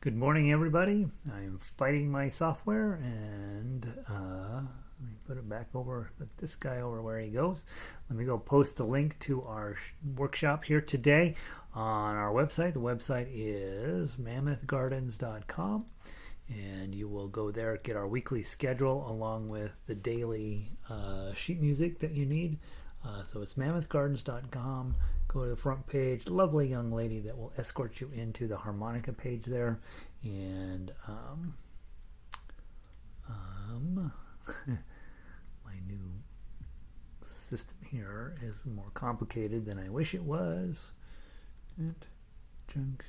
Good morning, everybody. I'm fighting my software, and let me put it back over, put this guy over where he goes. Let me go post the link to our workshop here today on our website. The website is mammothgardens.com, and you will go there, get our weekly schedule along with the daily sheet music that you need. So it's mammothgardens.com. Go to the front page. Lovely young lady that will escort you into the harmonica page there. And my new system here is more complicated than I wish it was. And junk.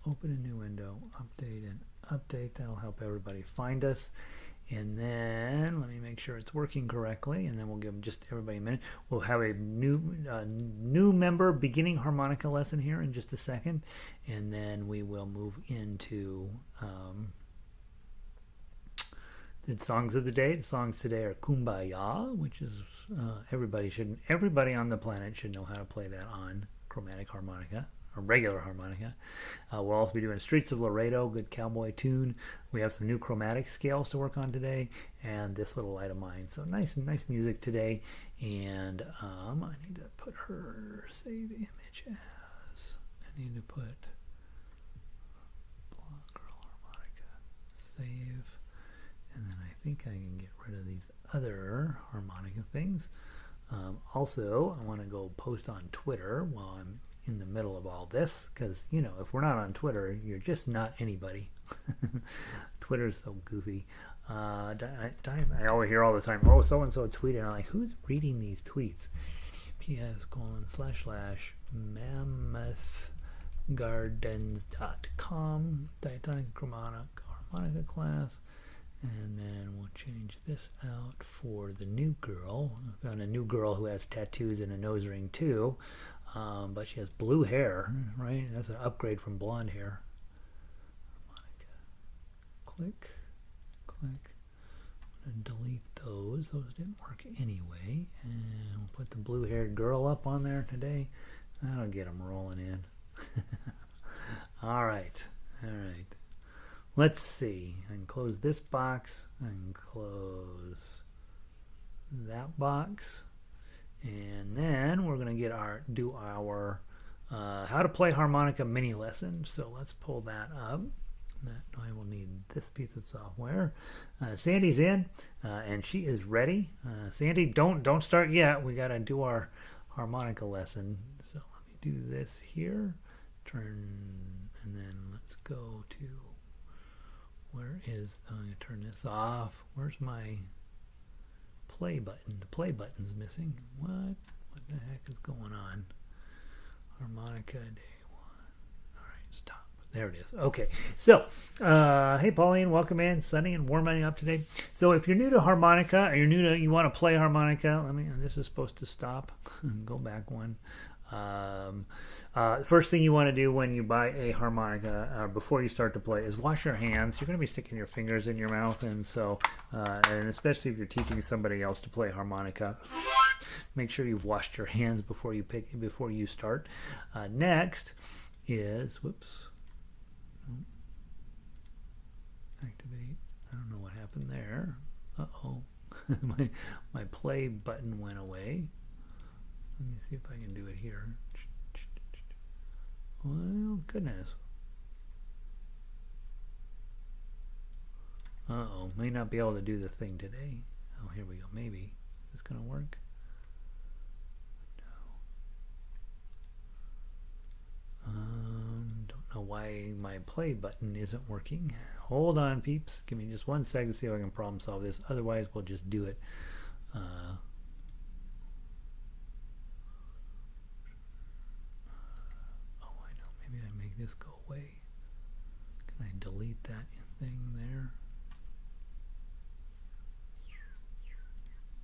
Open a new window. Update and update. That'll help everybody find us. And then let me make sure it's working correctly, and then we'll give just everybody a minute. We'll have a new member beginning harmonica lesson here in just a second, and then we will move into the songs of the day. The songs today are Kumbaya, which is everybody on the planet should know how to play that on chromatic harmonica. Or regular harmonica. We'll also be doing Streets of Laredo, good cowboy tune. We have some new chromatic scales to work on today, and this little light of mine. So nice music today. And I need to put her save image as. I need to put Blonde Girl Harmonica save, and then I think I can get rid of these other harmonica things. Also, I want to go post on Twitter while I'm in the middle of all this, because if we're not on Twitter, you're just not anybody. Twitter's so goofy. I always hear all the time, oh, so and so tweeted. I'm like, who's reading these tweets? ps://mammothgardens.com Diatonic Chromatic harmonica class. And then we'll change this out for the new girl. I found a new girl who has tattoos and a nose ring too, but she has blue hair, right? That's an upgrade from blonde hair. Harmonica. Click, click. I'm going to delete those. Those didn't work anyway. And we'll put the blue-haired girl up on there today. That'll get them rolling in. All right. Let's see. I can close this box. I can close that box, and then we're going to do our how to play harmonica mini lesson. So let's pull that up. I will need this piece of software. Sandy's in, and she is ready. Sandy, don't start yet. We got to do our harmonica lesson. So let me do this here. And then let's go to. I'm going to turn this off. Where's my play button? The play button's missing. What the heck is going on? Harmonica day 1. All right, stop. There it is. Okay. So, hey Pauline, welcome in. Sunny and warming up today. So if you're new to harmonica, or you want to play harmonica, this is supposed to stop. Go back one. First thing you want to do when you buy a harmonica before you start to play is wash your hands. You're going to be sticking your fingers in your mouth, and so and especially if you're teaching somebody else to play harmonica, make sure you've washed your hands before you start. Next is activate. I don't know what happened there. my play button went away. Let me see if I can do it here. Well, goodness. May not be able to do the thing today. Oh, here we go. Maybe. Is this going to work? No. Don't know why my play button isn't working. Hold on, peeps. Give me just 1 second to see if I can problem solve this. Otherwise, we'll just do it. Maybe I make this go away. Can I delete that thing there?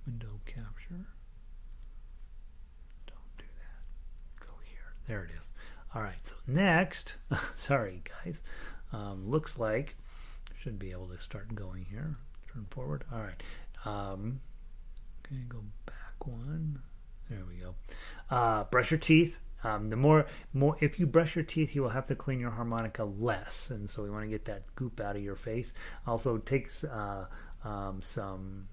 Window capture. Don't do that. Go here. There it is. All right. So next, sorry guys. Looks like should be able to start going here. Turn forward. All right. Okay, go back one. There we go. Brush your teeth. the more if you brush your teeth, you will have to clean your harmonica less, and so we want to get that goop out of your face. Also, takes some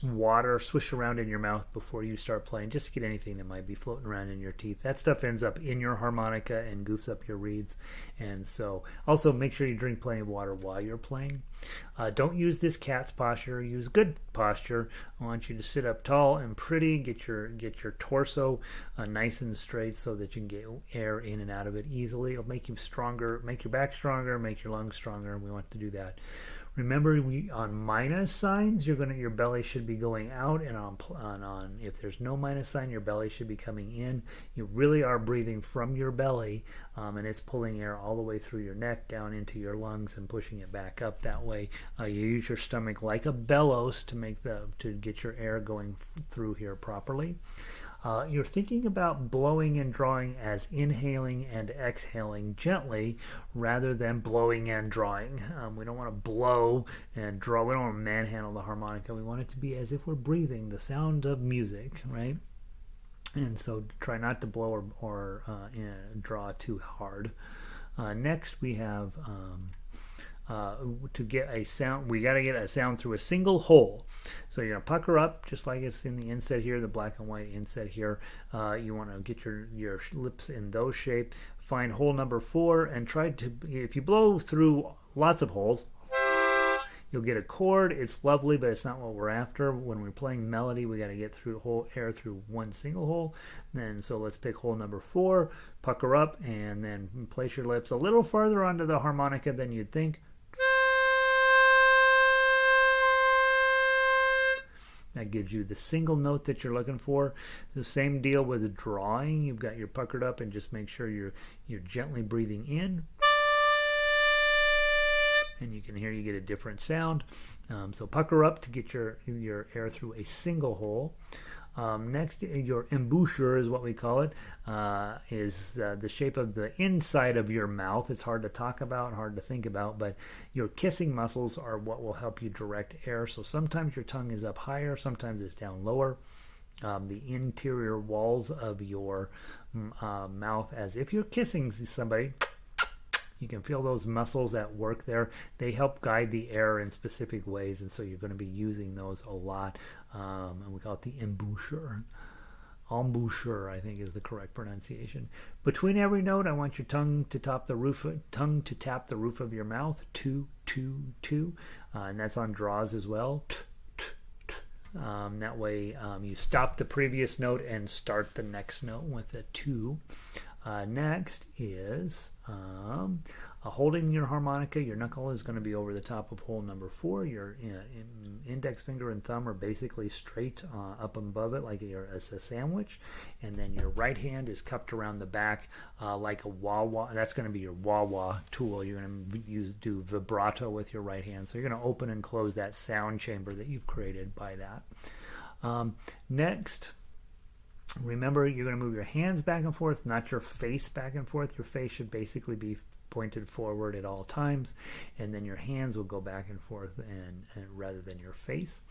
water, swish around in your mouth before you start playing, just to get anything that might be floating around in your teeth. That stuff ends up in your harmonica and goofs up your reeds. And so also make sure you drink plenty of water while you're playing. Don't use this cat's posture, use good posture. I want you to sit up tall and pretty, get your torso nice and straight so that you can get air in and out of it easily. It'll make you stronger, make your back stronger, make your lungs stronger, and we want to do that. Remember, on minus signs, your belly should be going out, and on if there's no minus sign, your belly should be coming in. You really are breathing from your belly, and it's pulling air all the way through your neck down into your lungs and pushing it back up. That way, you use your stomach like a bellows to get your air going through here properly. You're thinking about blowing and drawing as inhaling and exhaling gently rather than blowing and drawing. We don't want to blow and draw. We don't want to manhandle the harmonica. We want it to be as if we're breathing, the sound of music, right? And so try not to blow or draw too hard. Next we have to get a sound, we got to get a sound through a single hole. So you're going to pucker up just like it's in the inset here, the black and white inset here. You want to get your lips in those shape. Find hole number 4 and try to, if you blow through lots of holes, you'll get a chord. It's lovely, but it's not what we're after. When we're playing melody, we got to get through air through one single hole. And so let's pick hole number 4, pucker up, and then place your lips a little farther onto the harmonica than you'd think. That gives you the single note that you're looking for. The same deal with the drawing. You've got your puckered up, and just make sure you're gently breathing in. And you can hear you get a different sound. So pucker up to get your air through a single hole. Next, your embouchure is what we call it, is the shape of the inside of your mouth. It's hard to talk about, hard to think about, but your kissing muscles are what will help you direct air. So sometimes your tongue is up higher, sometimes it's down lower. The interior walls of your mouth, as if you're kissing somebody, you can feel those muscles at work there. They help guide the air in specific ways, and so you're going to be using those a lot. And we call it the embouchure. Embouchure, I think, is the correct pronunciation. Between every note, I want your tongue to tap the roof of your mouth. 2, 2, 2, and that's on draws as well. That way, you stop the previous note and start the next note with a 2. Next is holding your harmonica. Your knuckle is going to be over the top of hole number 4. Your index finger and thumb are basically straight up above it, like a sandwich. And then your right hand is cupped around the back like a wah-wah. That's going to be your wah-wah tool. You're going to do vibrato with your right hand. So you're going to open and close that sound chamber that you've created by that. Next, remember, you're going to move your hands back and forth, not your face back and forth. Your face should basically be pointed forward at all times, and then your hands will go back and forth and rather than your face.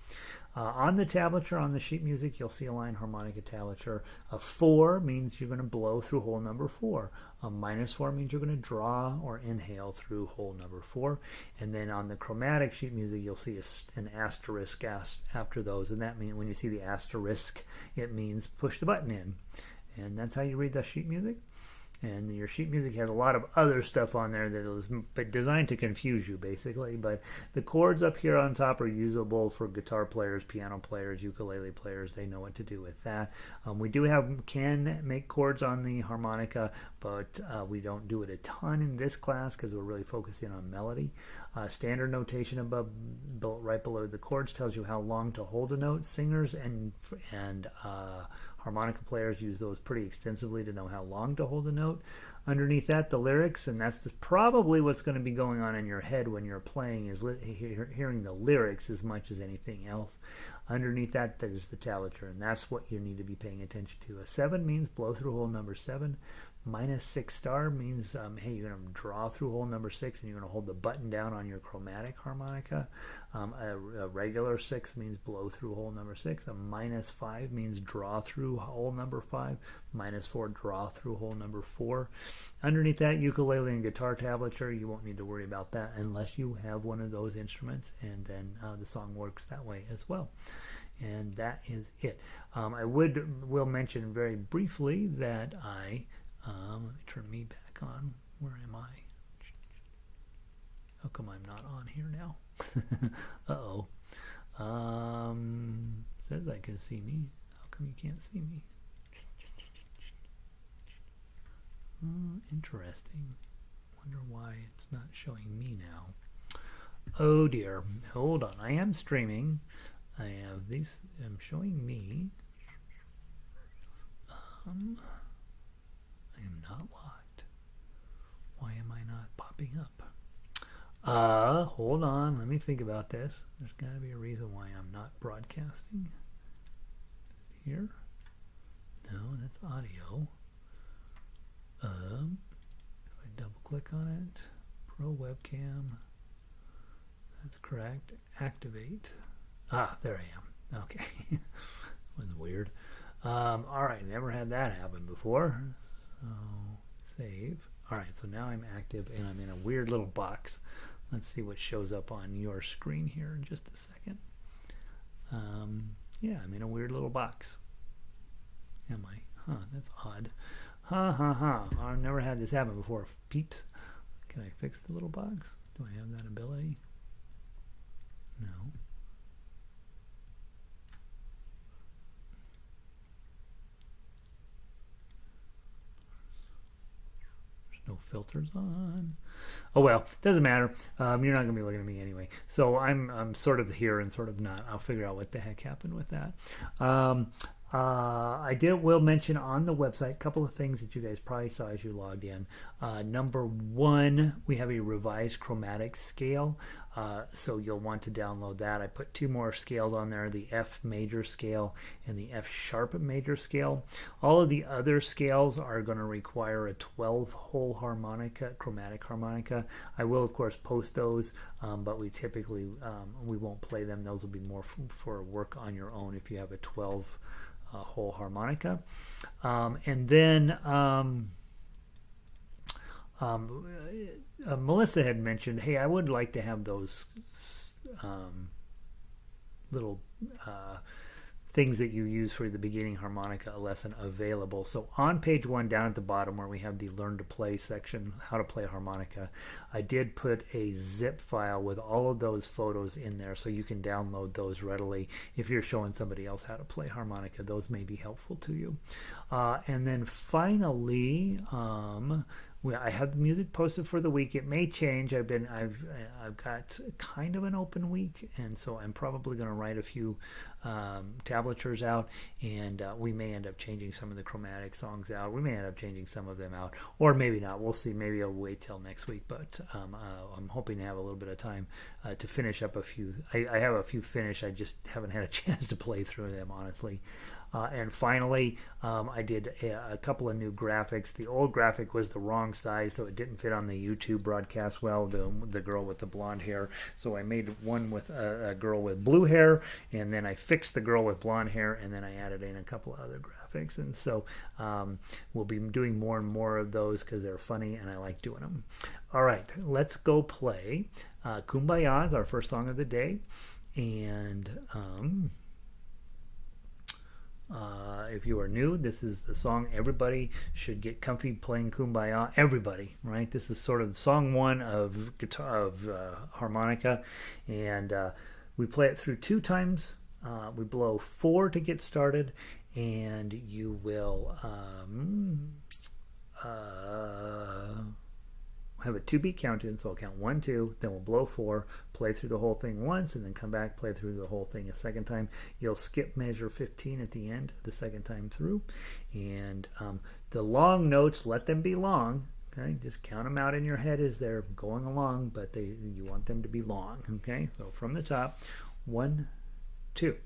On the tablature, on the sheet music, you'll see a line harmonica tablature. A 4 means you're going to blow through hole number 4. A -4 means you're going to draw or inhale through hole number 4. And then on the chromatic sheet music, you'll see an asterisk after those. And that means when you see the asterisk, it means push the button in. And that's how you read the sheet music. And your sheet music has a lot of other stuff on there that is designed to confuse you, basically. But the chords up here on top are usable for guitar players, piano players, ukulele players. They know what to do with that. We can make chords on the harmonica, but we don't do it a ton in this class because we're really focusing on melody. Standard notation right below the chords tells you how long to hold a note. Singers and harmonica players use those pretty extensively to know how long to hold a note. Underneath that, the lyrics, and that's probably what's going to be going on in your head when you're playing, is hearing the lyrics as much as anything else. Underneath that is the tablature, and that's what you need to be paying attention to. A 7 means blow through hole number 7. Minus 6 star means, hey, you're going to draw through hole number 6 and you're going to hold the button down on your chromatic harmonica. A regular 6 means blow through hole number 6. A minus 5 means draw through hole number 5. Minus 4, draw through hole number 4. Underneath that, ukulele and guitar tablature, you won't need to worry about that unless you have one of those instruments, and then the song works that way as well. And that is it. I will mention very briefly that let me turn me back on. Where am I? How come I'm not on here now? Uh-oh. Says I can see me. How come you can't see me? Interesting. Wonder why it's not showing me now. Oh dear. Hold on. I am streaming. I have these. I'm showing me. I am not locked. Why am I not popping up? Hold on. Let me think about this. There's got to be a reason why I'm not broadcasting. Here? No, that's audio. If I double click on it, Pro Webcam. That's correct. Activate. There I am. Okay. Was weird. All right. Never had that happen before. So save. All right. So now I'm active and I'm in a weird little box. Let's see what shows up on your screen here in just a second. Yeah, I'm in a weird little box. Am I? Huh, that's odd. I've never had this happen before. Peeps. Can I fix the little box? Do I have that ability? No. There's no filters on. Oh well, doesn't matter. You're not gonna be looking at me anyway. So I'm sort of here and sort of not. I'll figure out what the heck happened with that. Will mention on the website a couple of things that you guys probably saw as you logged in. Number one, we have a revised chromatic scale, so you'll want to download that. I put 2 more scales on there, the F major scale and the F sharp major scale. All of the other scales are going to require a 12-hole harmonica, chromatic harmonica. I will, of course, post those, but we typically we won't play them. Those will be more for work on your own if you have a 12 whole harmonica. And then Melissa had mentioned, hey, I would like to have those little things that you use for the beginning harmonica lesson available. So on page 1 down at the bottom where we have the learn to play section, how to play harmonica, I did put a zip file with all of those photos in there, so you can download those readily if you're showing somebody else how to play harmonica. Those may be helpful to you. And then finally, I have the music posted for the week. It may change. I've got kind of an open week, and so I'm probably going to write a few tablatures out, and we may end up changing some of the chromatic songs out. We may end up changing some of them out, or maybe not. We'll see. Maybe I'll wait till next week, but I'm hoping to have a little bit of time to finish up a few. I have a few finished. I just haven't had a chance to play through them, honestly. And finally, I did a couple of new graphics. The old graphic was the wrong size, so it didn't fit on the YouTube broadcast well, the girl with the blonde hair. So I made one with a girl with blue hair, and then I fixed the girl with blonde hair, and then I added in a couple of other graphics. And so we'll be doing more and more of those because they're funny, and I like doing them. All right, let's go play. Kumbaya is our first song of the day. And if you are new, this is the song everybody should get comfy playing Kumbaya. Everybody, right? This is sort of song 1 of harmonica, and we play it through 2 times. We blow 4 to get started, and you will have a 2-beat count in, so I'll count 1, 2, then we'll blow 4, play through the whole thing once, and then come back, play through the whole thing a second time. You'll skip measure 15 at the end the second time through, and the long notes, let them be long. Okay, just count them out in your head as they're going along, but you want them to be long. Okay, so from the top, 1, 2.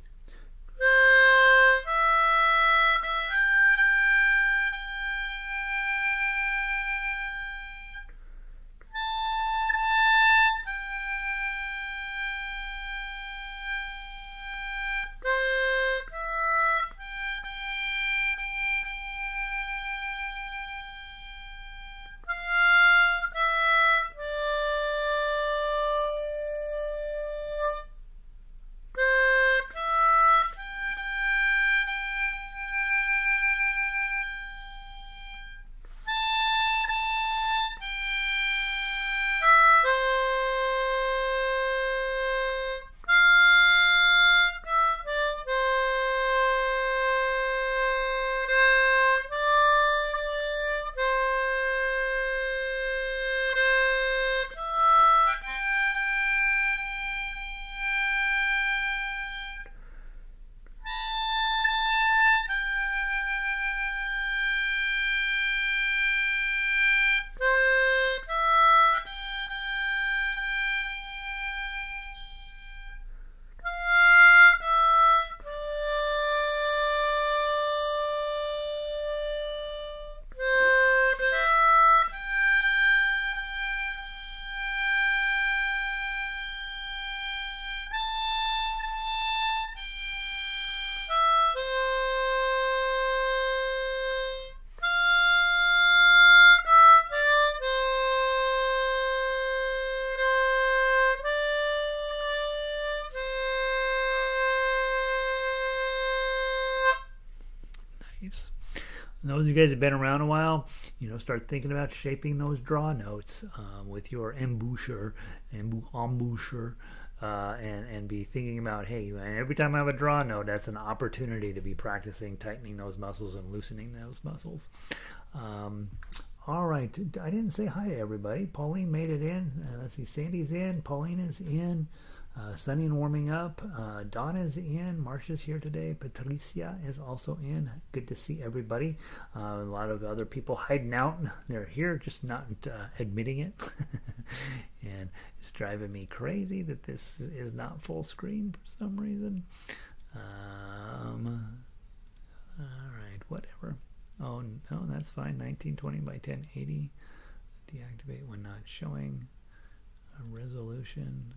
And those of you guys who've been around a while, start thinking about shaping those draw notes with your embouchure, and be thinking about, hey, every time I have a draw note, that's an opportunity to be practicing tightening those muscles and loosening those muscles. All right, I didn't say hi to everybody. Pauline made it in. Let's see, Sandy's in. Pauline is in. Sunny and warming up. Dawn is in. Marcia's here today. Patricia is also in. Good to see everybody. A lot of other people hiding out. They're here, just not admitting it. And it's driving me crazy that this is not full screen for some reason. All right, whatever. Oh, no, that's fine. 1920 by 1080. Deactivate when not showing. Resolution.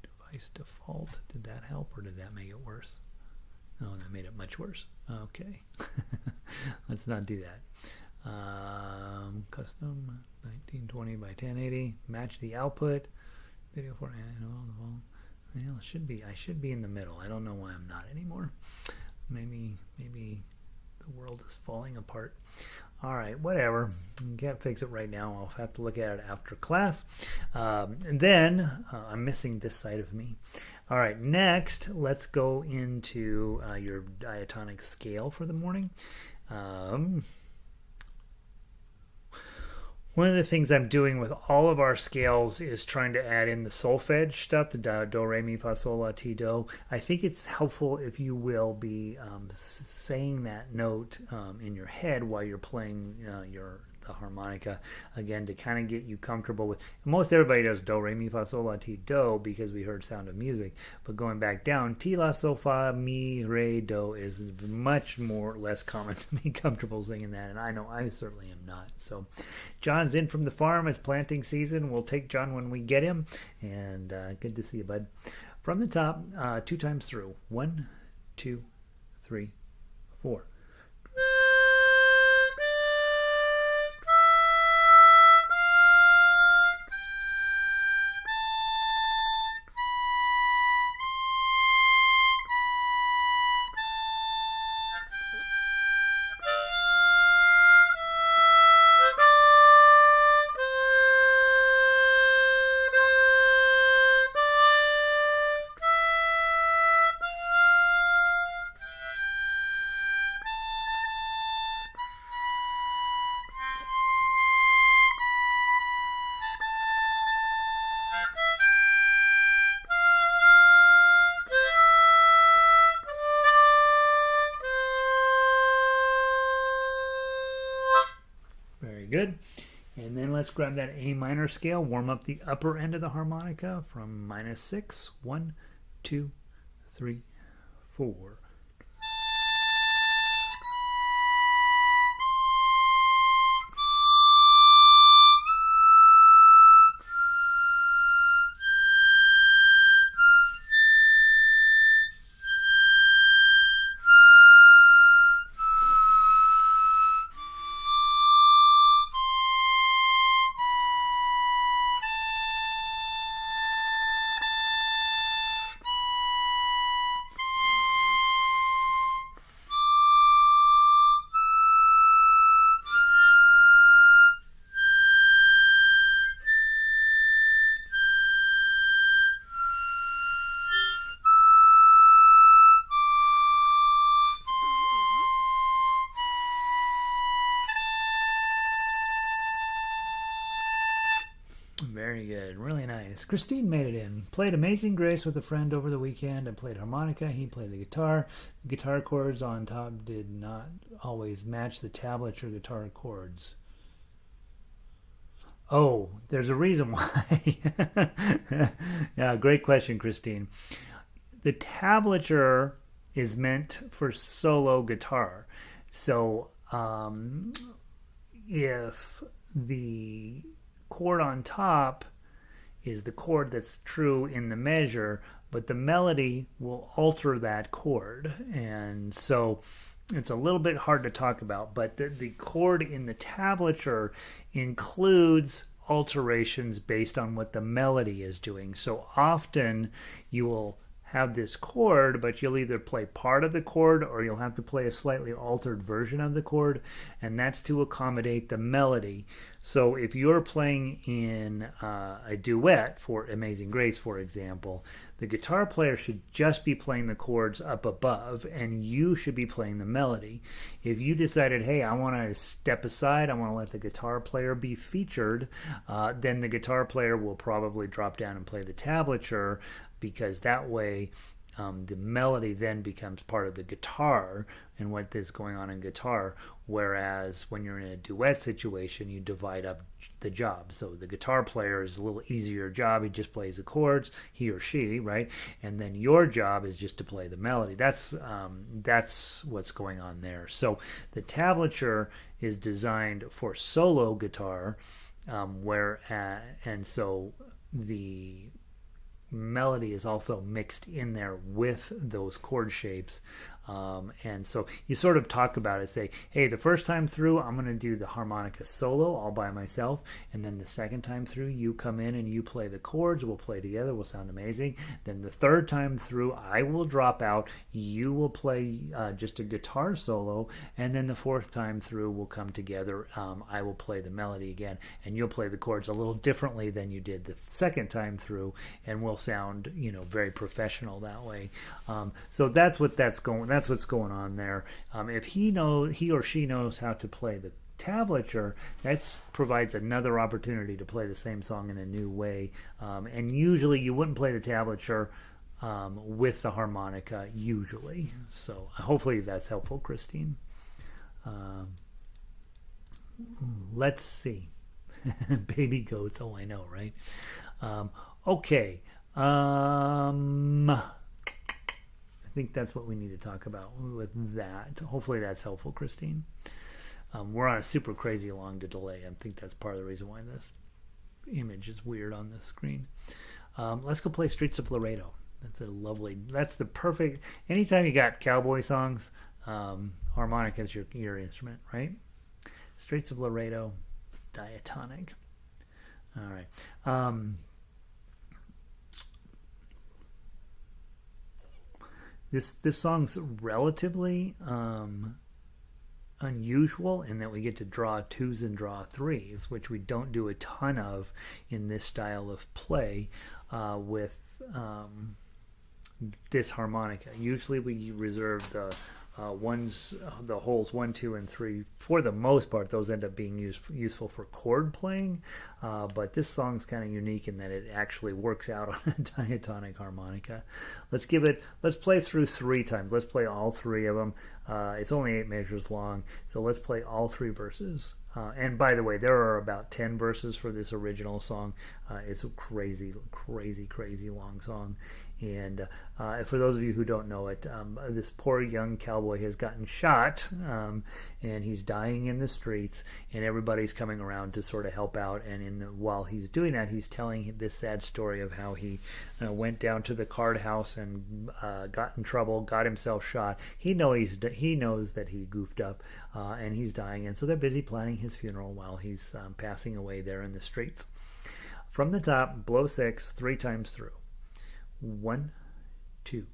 Device default. Did that help or did that make it worse? Oh, that made it much worse. Okay. Let's not do that. Custom 1920 by 1080. Match the output. Video for well, it should be. I should be in the middle. I don't know why I'm not anymore. Maybe the world is falling apart. All right, whatever. Can't fix it right now. I'll have to look at it after class. And then I'm missing this side of me. All right, next, let's go into your diatonic scale for the morning. One of the things I'm doing with all of our scales is trying to add in the solfege stuff, the do, re, mi, fa, sol, la, ti, do. I think it's helpful if you will be saying that note in your head while you're playing the harmonica, again, to kind of get you comfortable with. Most everybody does do, re, mi, fa, sol, la, ti, do because we heard Sound of Music. But going back down, ti, la, sol, fa, mi, re, do is much less common to be comfortable singing that, and I know I certainly am not. So John's in from the farm. It's planting season. We'll take John when we get him, and good to see you, bud. From the top, 2 times through. 1, 2, 3, 4. Good. And then let's grab that A minor scale, warm up the upper end of the harmonica from -6. 1, 2, 3, 4. Very good. Really nice. Christine made it in. Played Amazing Grace with a friend over the weekend and played harmonica. He played the guitar. The guitar chords on top did not always match the tablature guitar chords. Oh, there's a reason why. Yeah, great question, Christine. The tablature is meant for solo guitar. So if the chord on top is the chord that's true in the measure, but the melody will alter that chord, and so it's a little bit hard to talk about, but the chord in the tablature includes alterations based on what the melody is doing. So often you will have this chord, but you'll either play part of the chord or you'll have to play a slightly altered version of the chord, and that's to accommodate the melody. So if you're playing in a duet for Amazing Grace, for example, the guitar player should just be playing the chords up above, and you should be playing the melody. If you decided, hey, I want to step aside, I want to let the guitar player be featured, then the guitar player will probably drop down and play the tablature, because that way the melody then becomes part of the guitar and what is going on in guitar, whereas when you're in a duet situation, you divide up the job. So the guitar player is a little easier job. He just plays the chords, he or she, right? And then your job is just to play the melody. That's what's going on there. So the tablature is designed for solo guitar, and so the melody is also mixed in there with those chord shapes. And so you sort of talk about it, say, hey, the first time through, I'm going to do the harmonica solo all by myself. And then the second time through, you come in and you play the chords. We'll play together. We'll sound amazing. Then the third time through, I will drop out. You will play just a guitar solo. And then the fourth time through, we'll come together. I will play the melody again. And you'll play the chords a little differently than you did the second time through. And we'll sound, very professional that way. So that's what's going on there. If he or she knows how to play the tablature, that provides another opportunity to play the same song in a new way. And usually you wouldn't play the tablature with the harmonica usually. So hopefully that's helpful, Christine. Let's see. Baby goats. Oh, I know, right? Okay. I think that's what we need to talk about with that. Hopefully that's helpful, Christine. We're on a super crazy long delay. I think that's part of the reason why this image is weird on this screen. Let's go play Streets of Laredo. That's the perfect, anytime you got cowboy songs, harmonica is your instrument, right? Streets of Laredo, diatonic. All right. This song's relatively unusual in that we get to draw twos and draw threes, which we don't do a ton of in this style of play with this harmonica. Usually we reserve the holes 1, 2, and 3. For the most part, those end up being useful for chord playing, but this song's kind of unique in that it actually works out on a diatonic harmonica. Let's play through 3 times. Let's play all 3 of them. It's only 8 measures long, so let's play all 3 verses. And by the way, there are about 10 verses for this original song. It's a crazy, crazy, crazy long song. And for those of you who don't know it, this poor young cowboy has gotten shot, and he's dying in the streets, and everybody's coming around to sort of help out. And while he's doing that, he's telling this sad story of how he went down to the card house and got in trouble, got himself shot. He knows that he goofed up, and he's dying, and so they're busy planning his funeral while he's passing away there in the streets. From the top, blow 6 3 times through. 1, 2.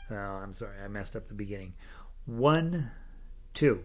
Oh, I'm sorry, I messed up the beginning. 1, 2.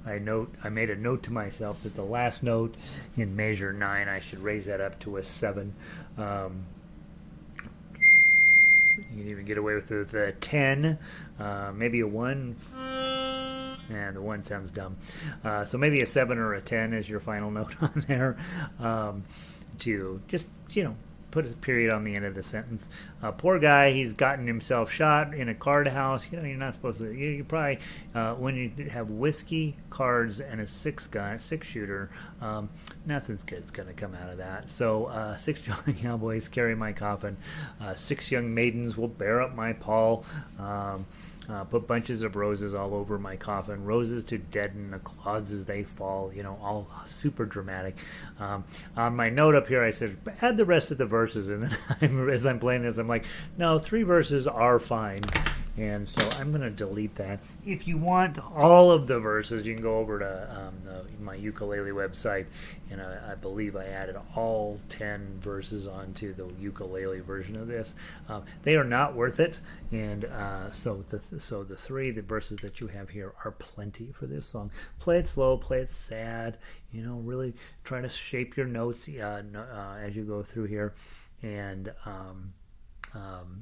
I made a note to myself that the last note in measure 9, I should raise that up to a 7. You can even get away with the 10, maybe a 1. And the 1 sounds dumb. So maybe a 7 or a 10 is your final note on there, to just, put a period on the end of the sentence. Poor guy, he's gotten himself shot in a card house. You're not supposed to. You probably, when you have whiskey, cards, and a six shooter, nothing's good's going to come out of that. So 6 jolly cowboys carry my coffin. 6 young maidens will bear up my pall. Put bunches of roses all over my coffin, roses to deaden the clods as they fall, all super dramatic. On my note up here, I said, add the rest of the verses, and then as I'm playing this, I'm like, no, 3 verses are fine. And so I'm going to delete that. If you want all of the verses, you can go over to my ukulele website, and I believe I added all 10 verses onto the ukulele version of this. They are not worth it, and so the the verses that you have here are plenty for this song. Play it slow, play it sad. Really try to shape your notes as you go through here, and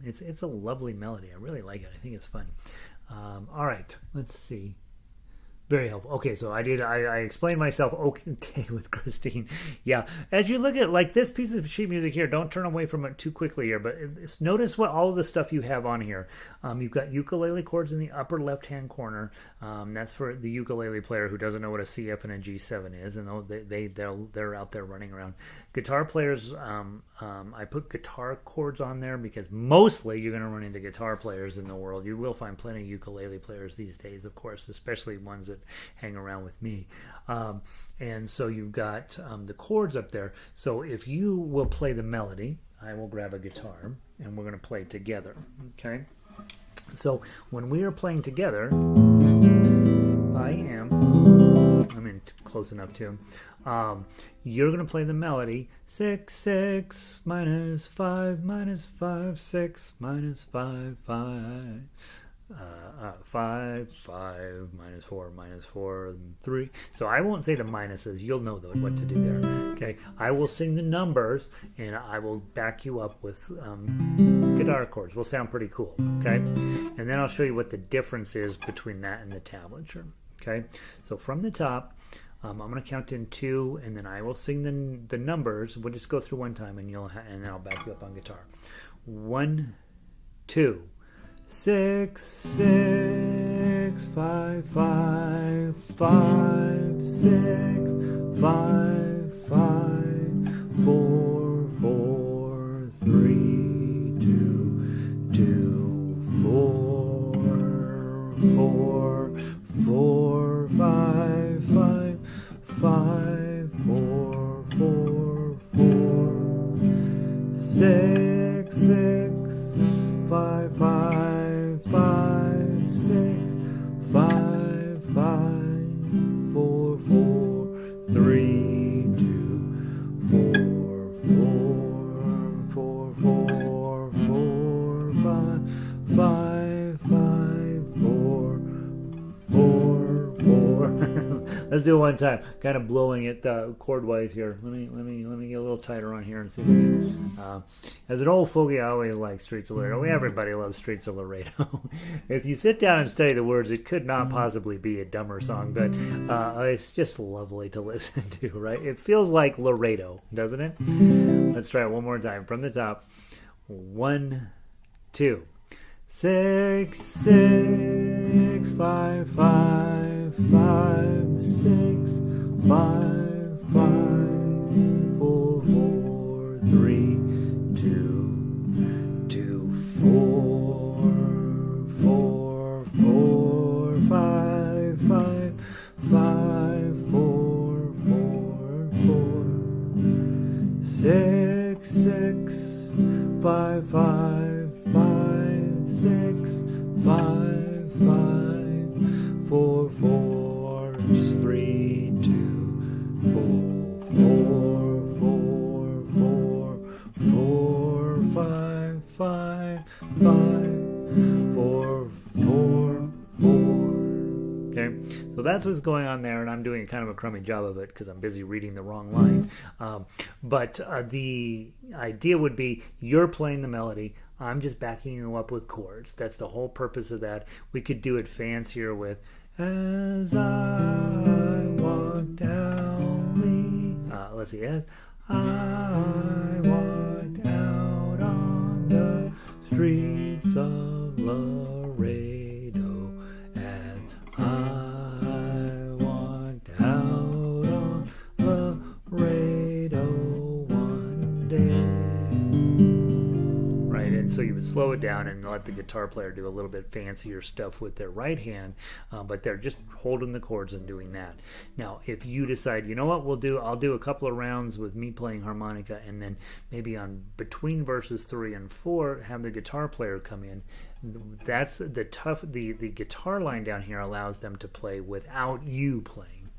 it's a lovely melody. I really like it. I think it's fun. All right, let's see. Very helpful. Okay, so I explained myself okay with Christine. Yeah, as you look at this piece of sheet music here, don't turn away from it too quickly here, but notice what all of the stuff you have on here. You've got ukulele chords in the upper left-hand corner. That's for the ukulele player who doesn't know what a C, F, and a G7 is, and they're out there running around. Guitar players, I put guitar chords on there because mostly you're going to run into guitar players in the world. You will find plenty of ukulele players these days, of course, especially ones that hang around with me. And so you've got the chords up there. So if you will play the melody, I will grab a guitar and we're going to play together. Okay? So when we are playing together, I'm in close enough to. You're going to play the melody. 6, 6, minus 5, minus 5, 6, minus 5, 5. 5, 5, minus 4, minus 4, 3. So I won't say the minuses. You'll know what to do there. Okay. I will sing the numbers, and I will back you up with guitar chords. Will sound pretty cool. Okay. And then I'll show you what the difference is between that and the tablature. Okay. So from the top, I'm going to count in 2, and then I will sing the numbers. We'll just go through one time, and then I'll back you up on guitar. 1, 2. 6, 6, 5, 5, 5, 6, 5, 5, 4, 4, 3, 2, 2, 4, 4, 4, 5, 5, 5, 4, 4, 4, 6, 6, 5, 5, 5, 6, 5, 5, 4, 4, 3, 2, 4, 4, 4, 4, 4, 5, 5, 5, 4, 4, 4. Let's do it one time. Kind of blowing it chord-wise here. Let me get a little tighter on here and see if we can. As an old fogey, I always like Streets of Laredo. Everybody loves Streets of Laredo. If you sit down and study the words, it could not possibly be a dumber song, but it's just lovely to listen to, right? It feels like Laredo, doesn't it? Let's try it one more time from the top. 1, 2. 6, 6, 5, 5, 5, 6, 5, 5, 4, 4, 3, 2, 2, 4, 4, 4, 5, 5, 5, 4, 4, 4, 6, 6, 5, 5, 5, 6, 5, 5, 4, 4, 3, 2, 4, 4, 4, 4, 4, 5, 5, 5, 4, 4, 4. Okay, so that's what's going on there, and I'm doing kind of a crummy job of it because I'm busy reading the wrong line. But the idea would be you're playing the melody, I'm just backing you up with chords. That's the whole purpose of that. We could do it fancier with as I walk down the let's see, as I walked out on the streets of Laredo, as I walked out on Laredo one day. Right, and so you would slow it down and let the guitar player do a little bit fancier stuff with their right hand, but they're just holding the chords and doing that. Now, if you decide, you know what, I'll do a couple of rounds with me playing harmonica, and then maybe on between verses 3 and 4, have the guitar player come in. That's the guitar line down here allows them to play without you playing.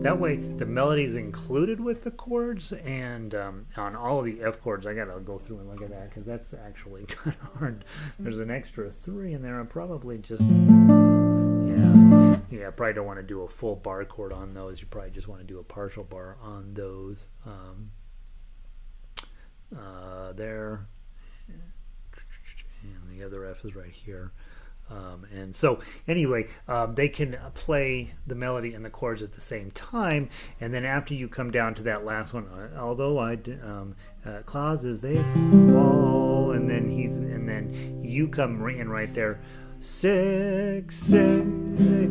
That way the melody is included with the chords, and on all of the F chords, I gotta go through and look at that because that's actually kind of hard. There's an extra 3 in there. I probably just probably don't want to do a full bar chord on those. You probably just want to do a partial bar on those. There, and the other F is right here. And so anyway, they can play the melody and the chords at the same time, and then after you come down to that last one, although clouds as they fall, and then you come in right there, 6 6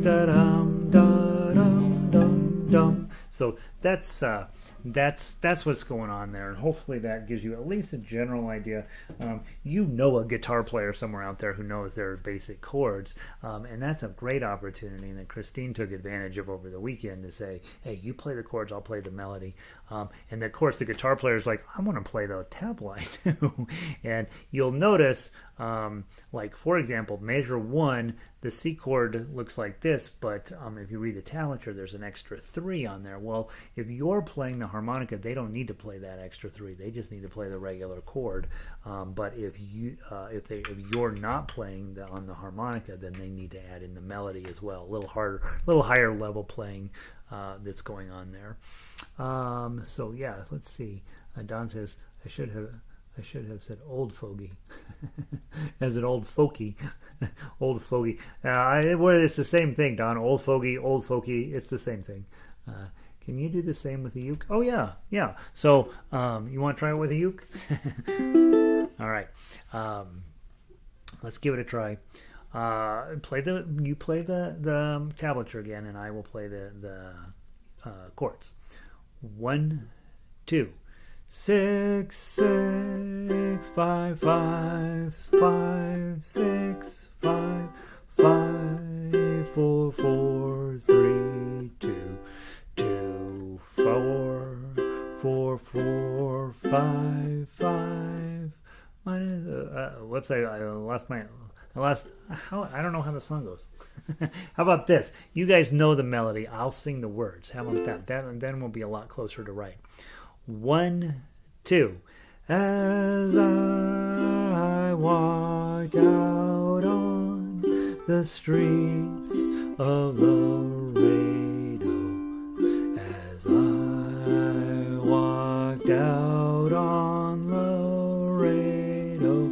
da dum da dum dum dum. So that's what's going on there, and hopefully that gives you at least a general idea. You know a guitar player somewhere out there who knows their basic chords, and that's a great opportunity that Christine took advantage of over the weekend to say, hey, you play the chords, I'll play the melody. And of course the guitar player is like, I want to play the tab line too. And you'll notice, like for example, measure 1, the C chord looks like this, but if you read the tablature, there's an extra 3 on there. Well, if you're playing the harmonica, they don't need to play that extra 3. They just need to play the regular chord. But if you're not playing on the harmonica, then they need to add in the melody as well. A little harder, a little higher level playing that's going on there. So yeah, let's see. Don says I should have said old fogey as an old folky. Old fogey. It's the same thing, Don. Old fogey, old folky. It's the same thing. Can you do the same with the uke? Oh yeah. So you want to try it with a uke? All right. Let's give it a try. You play the tablature again, and I will play the chords. 1 2 6 6 5 5 5 6 5 5 4 4 3 2 2 4 4 4 5 5. Whoops! I don't know how the song goes. How about this? You guys know the melody. I'll sing the words. How about that? Then we'll be a lot closer to right. 1 2. As I walked out on the streets of Laredo, as I walked out on Laredo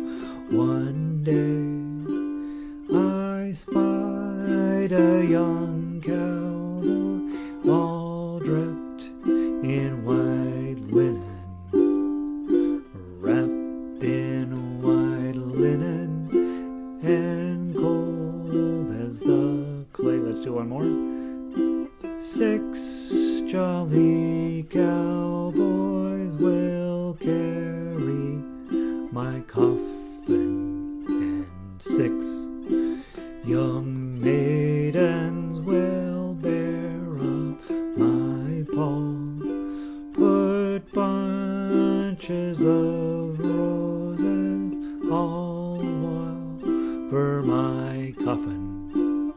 one day, I spied a young cowboy all draped in white linen, wrapped in white linen and cold as the clay. Let's do one more. 6 jolly cowboys will carry my coffin, and 6 young maidens will bear up my pall. Put bunches of roses all over my coffin,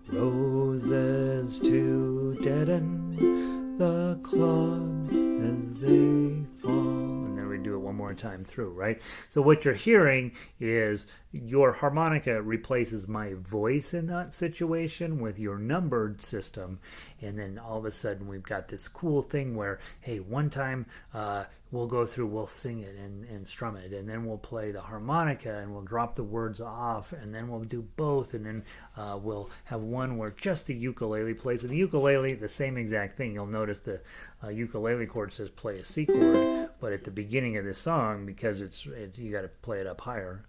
roses to deaden the clods as they fall. And then we do it one more time through, right? So what you're hearing is your harmonica replaces my voice in that situation with your numbered system, and then all of a sudden we've got this cool thing where, hey, one time we'll go through, we'll sing it and strum it, and then we'll play the harmonica and we'll drop the words off, and then we'll do both, and then we'll have one where just the ukulele plays. And the ukulele, the same exact thing. You'll notice the ukulele chord says play a C chord, but at the beginning of the song, because you got to play it up higher.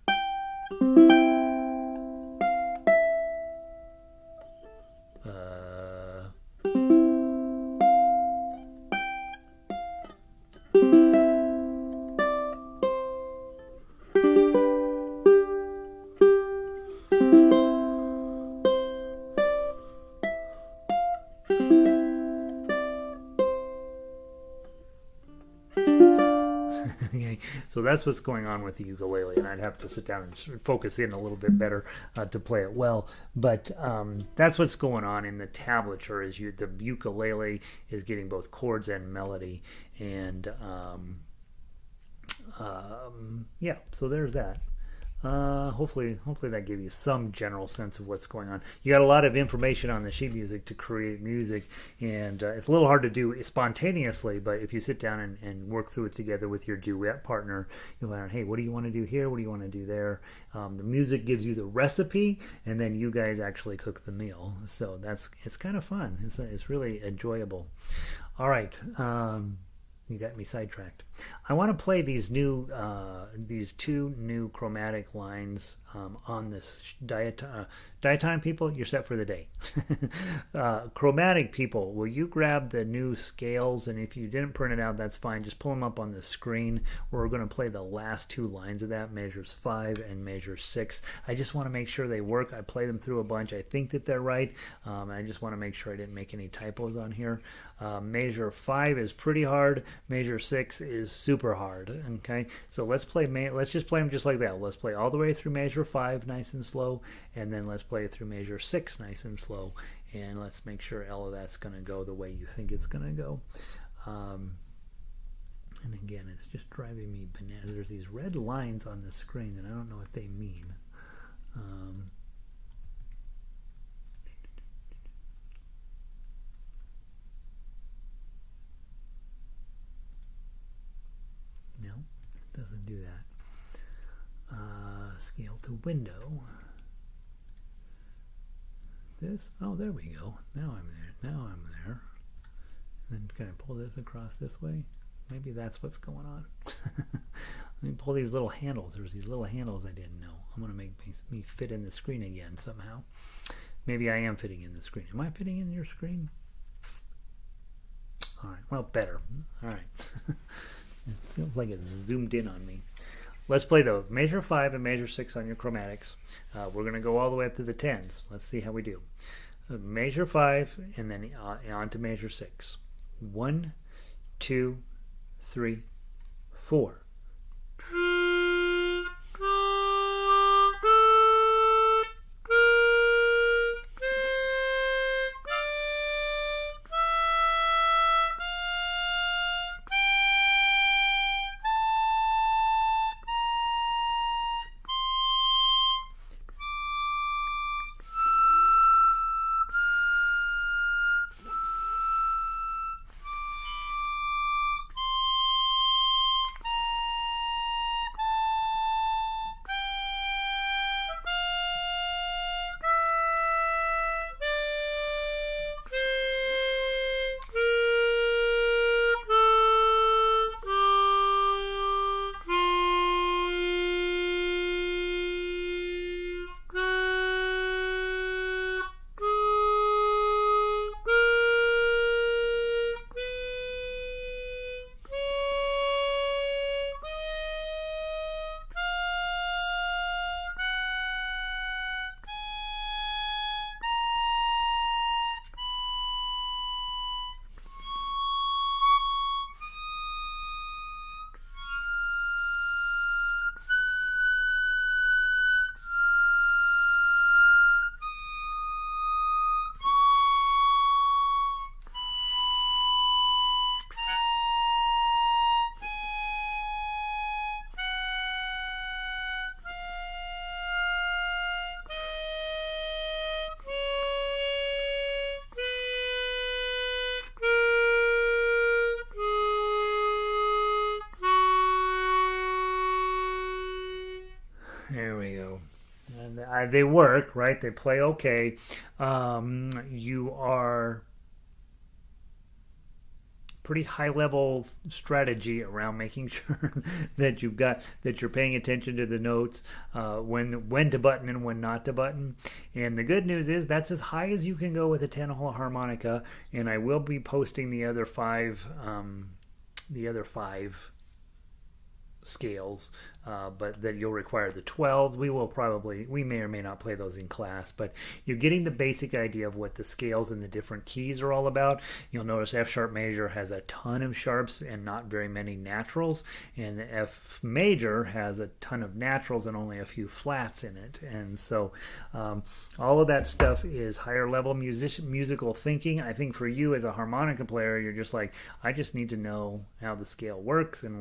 Okay, so that's what's going on with the ukulele, and I'd have to sit down and focus in a little bit better to play it well. But that's what's going on in the tablature. Is the ukulele is getting both chords and melody, and yeah. So there's that. Hopefully that gave you some general sense of what's going on. You got a lot of information on the sheet music to create music, and it's a little hard to do spontaneously, but if you sit down and work through it together with your duet partner, you'll learn, hey, what do you want to do here? What do you want to do there? The music gives you the recipe, and then you guys actually cook the meal. So it's kind of fun. It's really enjoyable. All right. You got me sidetracked. I want to play these two new chromatic lines on this diatonic people. You're set for the day. Chromatic people, will you grab the new scales? And if you didn't print it out, that's fine. Just pull them up on the screen. We're going to play the last 2 lines of that, measures 5 and measure 6. I just want to make sure they work. I play them through a bunch. I think that they're right. I just want to make sure I didn't make any typos on here. Measure 5 is pretty hard. Measure 6 is super hard. Okay, so let's just play them just like that. Let's play all the way through measure 5 nice and slow, and then let's play it through measure 6 nice and slow, and let's make sure all of that's going to go the way you think it's going to go. And again, it's just driving me bananas. There's these red lines on the screen, and I don't know what they mean. No, it doesn't do that. Scale to window. This, oh, there we go. Now I'm there. Now I'm there. And then can I pull this across this way? Maybe that's what's going on. Let me pull these little handles. There's these little handles I didn't know. I'm going to make me fit in the screen again somehow. Maybe I am fitting in the screen. Am I fitting in your screen? All right. Well, better. All right. It feels like it's zoomed in on me. Let's play the measure 5 and measure 6 on your chromatics. We're going to go all the way up to the 10s. Let's see how we do. Measure 5 and then on to measure 6. 1, 2, 3, 4. they work, right? They play okay. You are pretty high level strategy around making sure that you're paying attention to the notes, when to button and when not to button. And the good news is that's as high as you can go with a 10-hole harmonica. And I will be posting the other five scales, but that you'll require the 12. We may or may not play those in class, but you're getting the basic idea of what the scales and the different keys are all about. You'll notice F sharp major has a ton of sharps and not very many naturals, and F major has a ton of naturals and only a few flats in it. And so all of that stuff is higher level musical thinking. I think for you as a harmonica player, you're just like, I just need to know how the scale works, and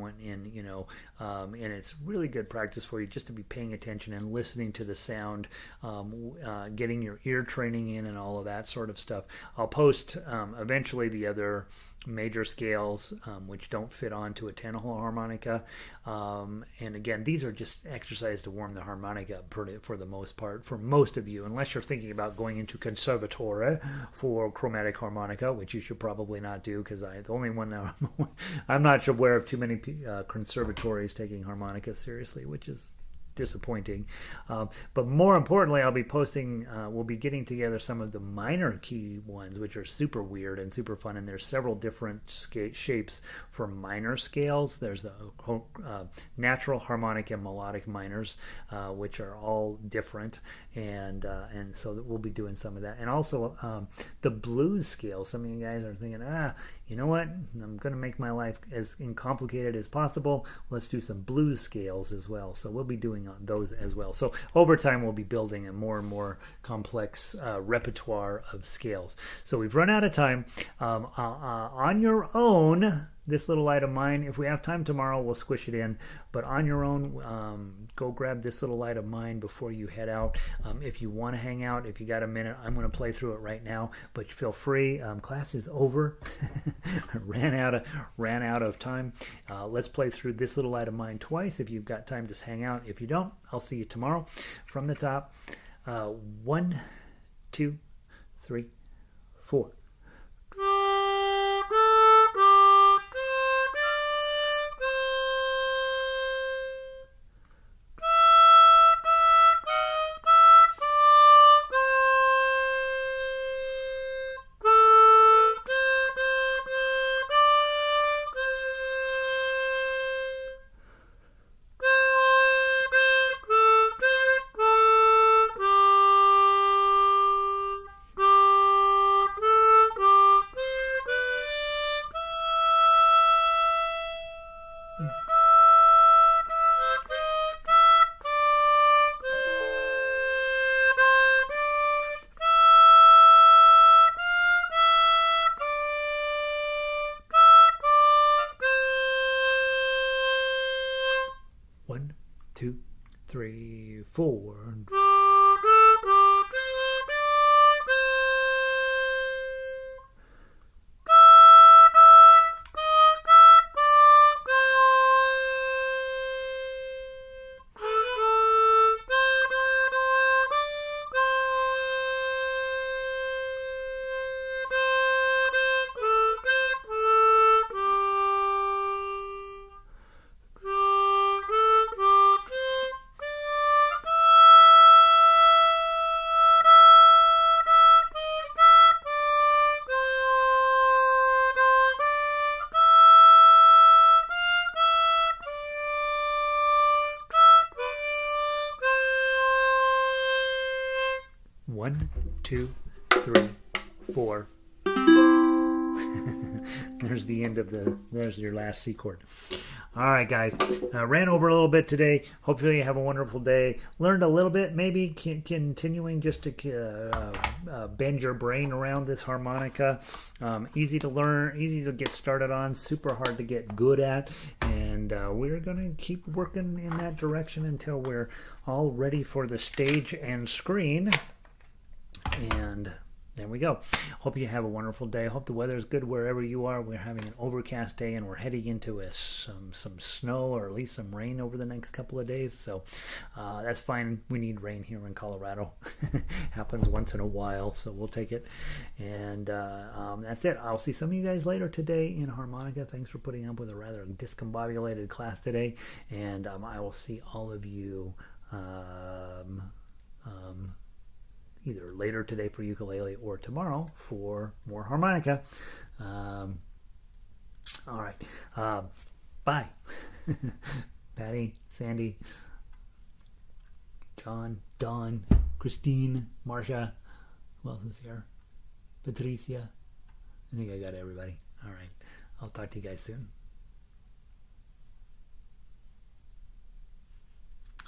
and it's really good practice for you just to be paying attention and listening to the sound, getting your ear training in and all of that sort of stuff. I'll post eventually the other major scales, which don't fit onto a 10-hole harmonica. And again, these are just exercises to warm the harmonica up for the most part, for most of you, unless you're thinking about going into conservatory for chromatic harmonica, which you should probably not do, because the only one now, I'm not aware of too many conservatories taking harmonica seriously, which is disappointing. But more importantly, we'll be getting together some of the minor key ones, which are super weird and super fun. And there's several different shapes for minor scales. There's a natural, harmonic, and melodic minors, which are all different. And so we'll be doing some of that. And also the blues scale. Some of you guys are thinking, you know what? I'm going to make my life as uncomplicated as possible. Let's do some blues scales as well. So we'll be doing those as well. So over time, we'll be building a more and more complex repertoire of scales. So we've run out of time. On your own, this little light of mine, if we have time tomorrow, we'll squish it in. But on your own, go grab this little light of mine before you head out. If you want to hang out, if you got a minute, I'm going to play through it right now. But feel free. Class is over. ran out of time. Let's play through this little light of mine twice. If you've got time, just hang out. If you don't, I'll see you tomorrow. From the top, 1, 2, 3, 4. One, two, three, four. One, two, three, four. There's the end of there's your last C chord. All right, guys. Ran over a little bit today. Hopefully you have a wonderful day. Learned a little bit, maybe continuing just to bend your brain around this harmonica. Easy to learn, easy to get started on, super hard to get good at. And we're going to keep working in that direction until we're all ready for the stage and screen. And there we go. Hope you have a wonderful day. Hope the weather is good wherever you are. We're having an overcast day, and we're heading into some snow, or at least some rain over the next couple of days. So that's fine. We need rain here in Colorado. Happens once in a while, so we'll take it. And that's it. I'll see some of you guys later today in harmonica. Thanks for putting up with a rather discombobulated class today, and I will see all of you either later today for ukulele or tomorrow for more harmonica. All right. Bye. Patty, Sandy, John, Dawn, Christine, Marcia. Who else is here? Patricia. I think I got everybody. All right. I'll talk to you guys soon.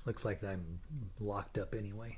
Looks like I'm locked up anyway.